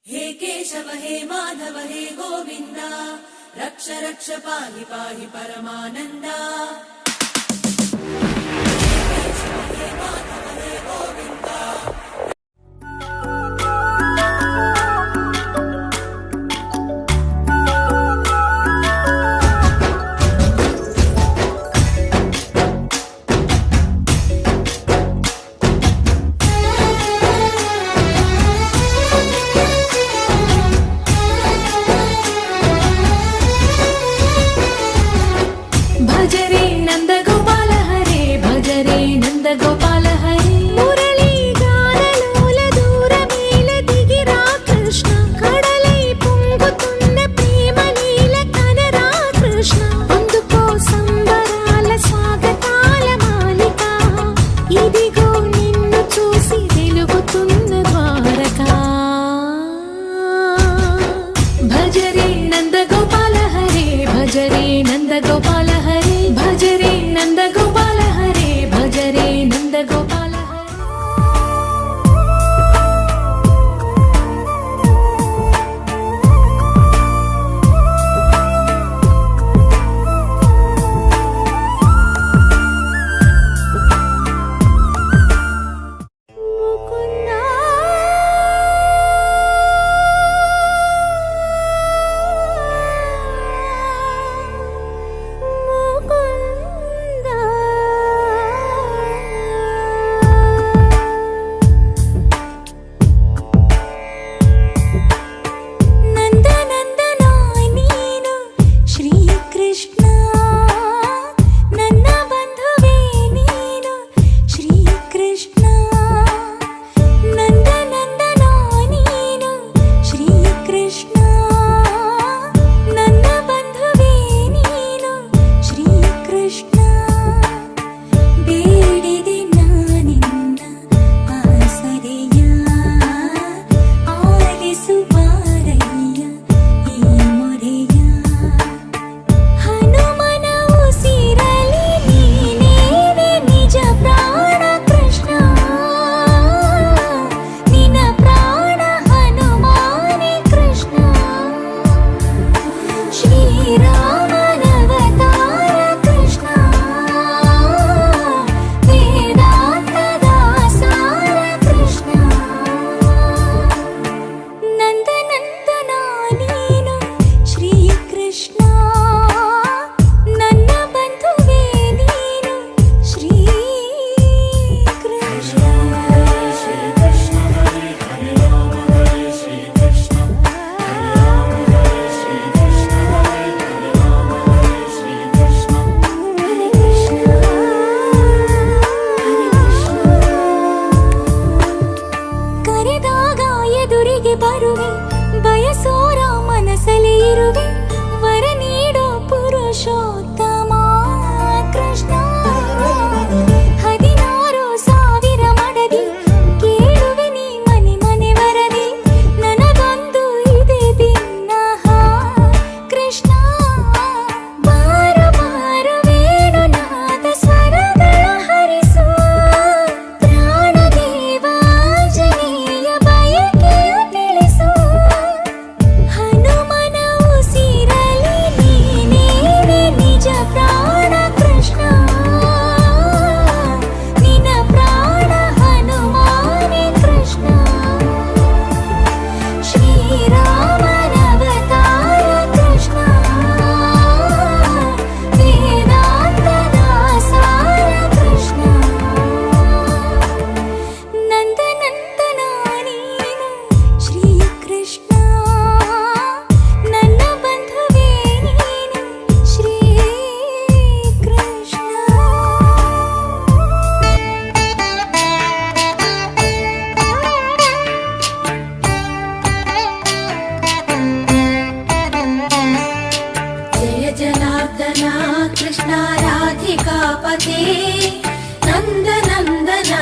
हे केशव हे माधव हे गोविन्द रक्ष रक्ष पाहि पाहि परमानन्दा। गोपाल हरे मुरली गानलोल दूरमेल दिगिरा कृष्ण कड़लै పొంగుతున్న ప్రేమ నీల కనరా కృష్ణ అందుకో సంబరాల స్వాగతాల మాలిక ఇదిగో నిన్ను చూసి వెలుగుతున్న ద్వారకా భజరే నంద గోపాల హరే భజరే నంద గోపాల హరే భజరే నంద గోపాల హరే భజరే నంద గోపాల ಬರುವೆ ಬಯಸೋರ ಮನಸಲಿ ಇರುವೆ ವರ ನೀಡೋ ಪುರುಷೋತ್ತಮ ಕೃಷ್ಣ 16,000 ಮಡದಿ ಕೇಳುವೆ ನೀ ಮನೆ ಮನೆ ವರದಿ ನನಗೊಂದು ಇದೆ ಭಿನ್ನಹ ಕೃಷ್ಣ ಬಾರು ಬಾರು ವೇಣುನಾದ ಸ್ವರಗಳ ಹರಿಸು ಪ್ರಾಣದೇವ ಆಂಜನೇಯ ಬಯಕೆಯ ಹನುಮನ ಉಸಿರಲಿ ನೀನೇ ನಿಜ ಪ್ರಾಣ ಕೃಷ್ಣ ನಿನ್ನ ಪ್ರಾಣ ಹನುಮಾನೇ ಕೃಷ್ಣ ಶ್ರೀರಾಮನ ಅವತಾರ ಕೃಷ್ಣ ವೇದಾಂತದ ಸಾರ ಕೃಷ್ಣ ನಂದನಂದನ ನೀನು ಶ್ರೀ ಕೃಷ್ಣ ನನ್ನ ಬಂಧುವೇ ನೀನು ಶ್ರೀ ಕೃಷ್ಣ ಜಯ ಜನಾರ್ದನ ಕೃಷ್ಣ ರಾಧಿಕಾಪತೆ ನಂದನಂದನ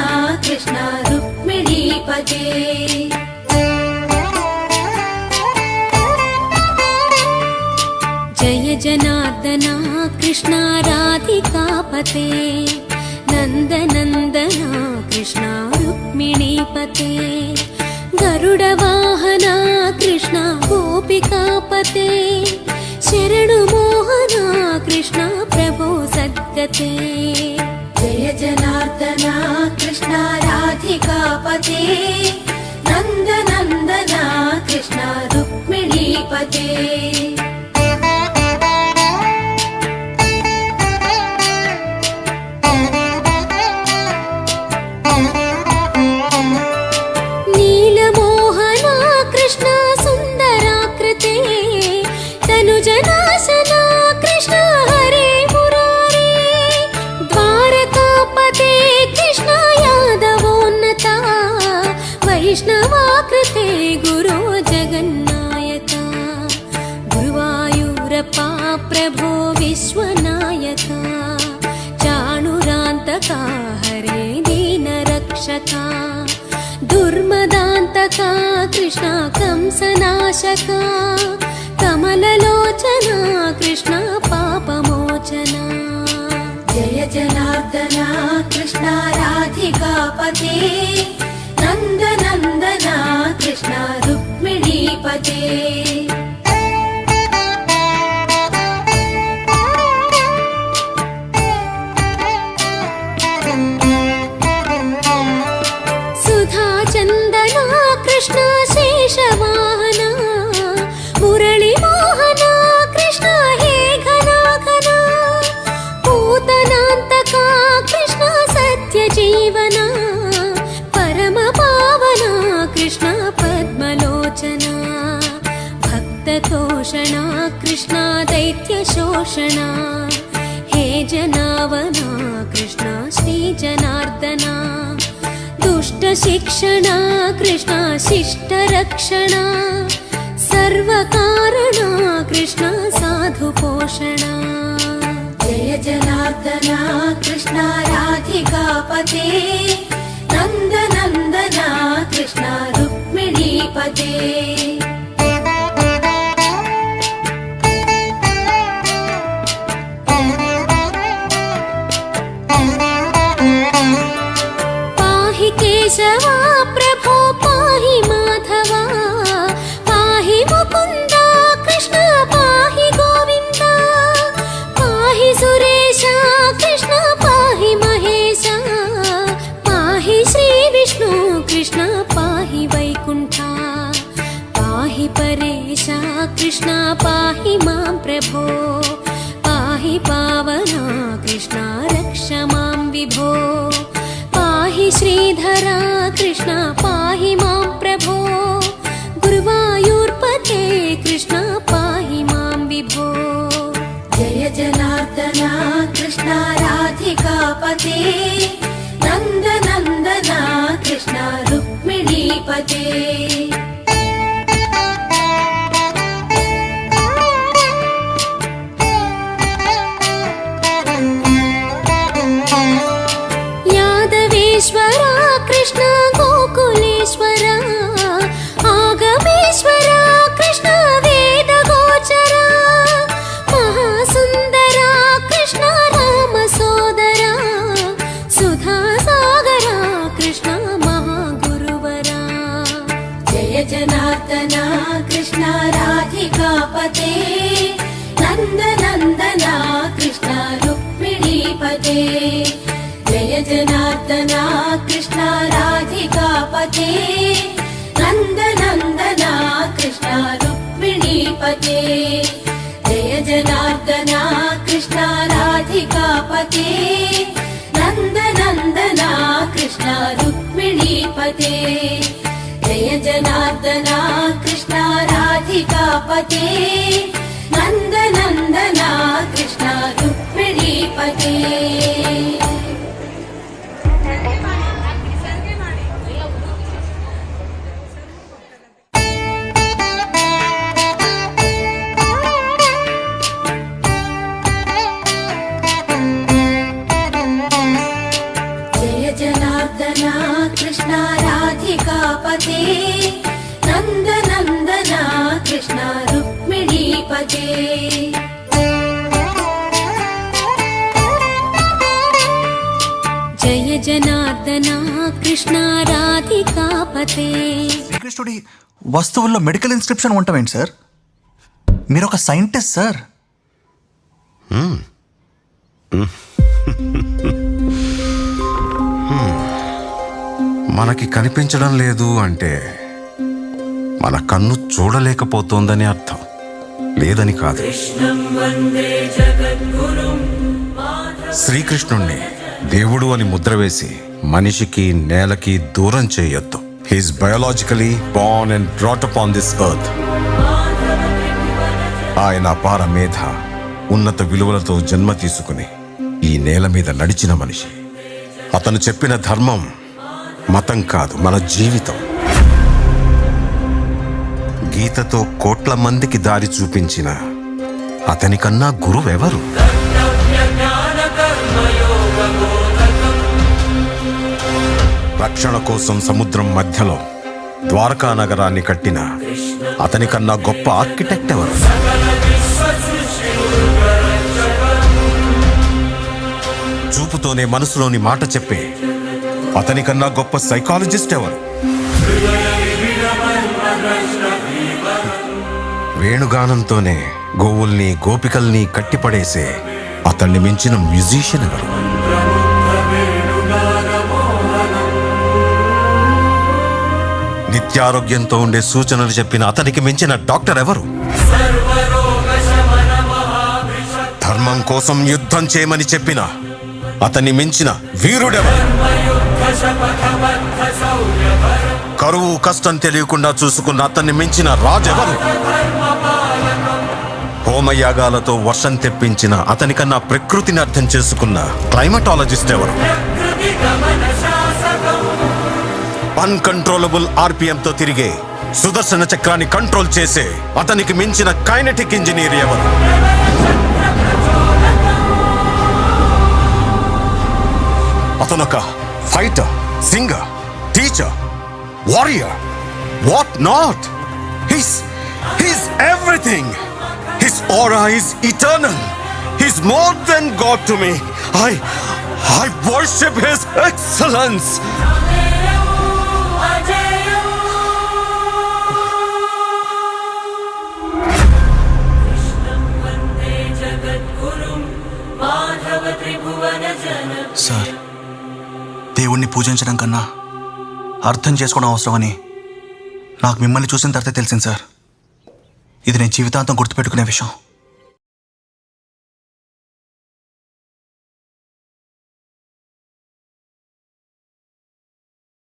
ಕೃಷ್ಣ ರುಕ್ಮಿಣೀಪತೆ जय जनार्दना कृष्ण राधिकापते नन्दनन्दना कृष्ण रुक्मिणीपते गरुडवाहना నందనందన కృష్ణ రుక్మిణీపతే నీలమోహనా కృష్ణ సుందరాకృతే తనుజనాశనా కృష్ణ హరే మురారే ద్వారకాపతే కృష్ణ యాదవోన్నత వైష్ణవాకృతే గురో జగన్నాయక గురువాయూరప్ప ప్రభో విశ్వనాయక చాణురాంతక హరే దీనరక్షక దుర్మదాంతక కృష్ణ కంసనాశక కమలలోచన కృష్ణ పాపమోచన జయ జనార్దన కృష్ణ రాధికాపతే నందనందన కృష్ణ రుక్మిణీపతే సుధాచందన కృష్ణ శేషవాహన మురళీమోహన కృష్ణ హే ఘనా ఘనా పూతనాంతక కృష్ణ సత్యజీవన పరమ పావన కృష్ణ పద్మలోచన భక్తతోషణ కృష్ణ దైత్యశోషణ హే జనావన కృష్ణ శ్రీ జనార్దన దుష్ట శిక్షణ కృష్ణ శిష్ట రక్షణ సర్వకారణ కృష్ణ సాధు పోషణ జయ జనార్దన కృష్ణ రాధికాపతే నందనందన కృష్ణ రుక్మిణీపతే పాహి కేశవ ప్రభో పాహి మాధవ పాహి ముకుంద కృష్ణ పాహి గోవింద పాహి సురేశ కృష్ణ పాహి మహేశ పాహి శ్రీ విష్ణు కృష్ణ పాహి వైకుంఠ పాహి పరేశ కృష్ణ పాహి మాం ప్రభో పాహి పావన కృష్ణ రక్ష మాం విభో పాహి శ్రీధరా కృష్ణ పాహి మాం ప్రభో గురువాయూర్పతే కృష్ణ పాహి మాం విభో జయ జనార్దన కృష్ణ రాధికాపతే నందనందన కృష్ణ రుక్మిణీపతే యాదవేశ్వర కృష్ణ గోకులేశ్వర ఆగమేశ్వర కృష్ణ వేద గోచర మహాసుందర కృష్ణ రామ సోదర సుధా సాగర కృష్ణ మహాగురువర జయ జనార్దన కృష్ణ రాధికాపతే నందనందన కృష్ణ రుక్మిణీపతే జయ జనార్దన కృష్ణ రాధికాపతే నందనందన కృష్ణ రుక్మిణీపతే జయ జనార్దన కృష్ణ రాధికాపతే నందనందన కృష్ణ రుక్మిణీపతే జయ జనార్దన కృష్ణ రాధికాపతే నందనందన కృష్ణ రుక్మిణీపతే జయ జనార్దన కృష్ణ రాధికాపతే నందనందన కృష్ణ రుక్మిణీపతే జయ జనార్దన కృష్ణ రాధికాపతే శ్రీకృష్ణుడి వస్తువుల్లో మెడికల్ ఇన్స్క్రిప్షన్ ఉంటామేంటి సార్? మీరు ఒక సైంటిస్ట్ సార్. మనకి కనిపించడం లేదు అంటే మన కన్ను చూడలేకపోతోందని అర్థం, లేదని కాదు. శ్రీకృష్ణుణ్ణి దేవుడు అని ముద్ర వేసి మనిషికి నేలకి దూరం చేయొద్దు. He's biologically born and brought up on this earth. ఆయన అపార మేధ, ఉన్నత విలువలతో జన్మ తీసుకుని ఈ నేల మీద నడిచిన మనిషి. అతను చెప్పిన ధర్మం మతం కాదు, మన జీవితం. గీతతో కోట్ల మందికి దారి చూపించిన అతనికన్నా గురువెవరు? రక్షణ కోసం సముద్రం మధ్యలో ద్వారకా నగరాన్ని కట్టిన అతనికన్నా గొప్ప ఆర్కిటెక్ట్ ఎవరు? చూపుతోనే మనసులోని మాట చెప్పే అతనికన్నా గొప్ప సైకాలజిస్ట్ ఎవరు? వేణుగానంతోనే గోవుల్ని గోపికల్ని కట్టిపడేసే అతన్ని మించిన మ్యూజిషియన్ ఎవరు? నిత్యారోగ్యంతో ఉండే సూచనలు చెప్పిన అతనికి మించిన డాక్టర్ ఎవరు? ధర్మం కోసం యుద్ధం చేయమని చెప్పిన అతన్ని మించిన వీరుడెవరు? కరువు కష్టం తెలియకుండా చూసుకున్న అతన్ని మించిన రాజెవరు? హోమయాగాలతో వర్షం తెప్పించిన అతనికన్నా ప్రకృతిని అర్థం చేసుకున్న క్లైమటాలజిస్ట్ ఎవరు? అన్కంట్రోలబుల్ ఆర్పిఎంతో తిరిగే సుదర్శన చక్రాన్ని కంట్రోల్ చేసే అతనికి మించిన కైనెటిక్ ఇంజనీర్ ఎవరు? అతనొక fighter, singer, teacher, warrior, what not. He's everything. His aura is eternal. He's more than God to me. I worship His excellence. Sir, దేవుణ్ణి పూజించడం కన్నా అర్థం చేసుకోవడం అవసరమని నాకు మిమ్మల్ని చూసిన తర్వాత తెలిసింది సార్. ఇది నేను జీవితాంతం గుర్తుపెట్టుకునే విషయం.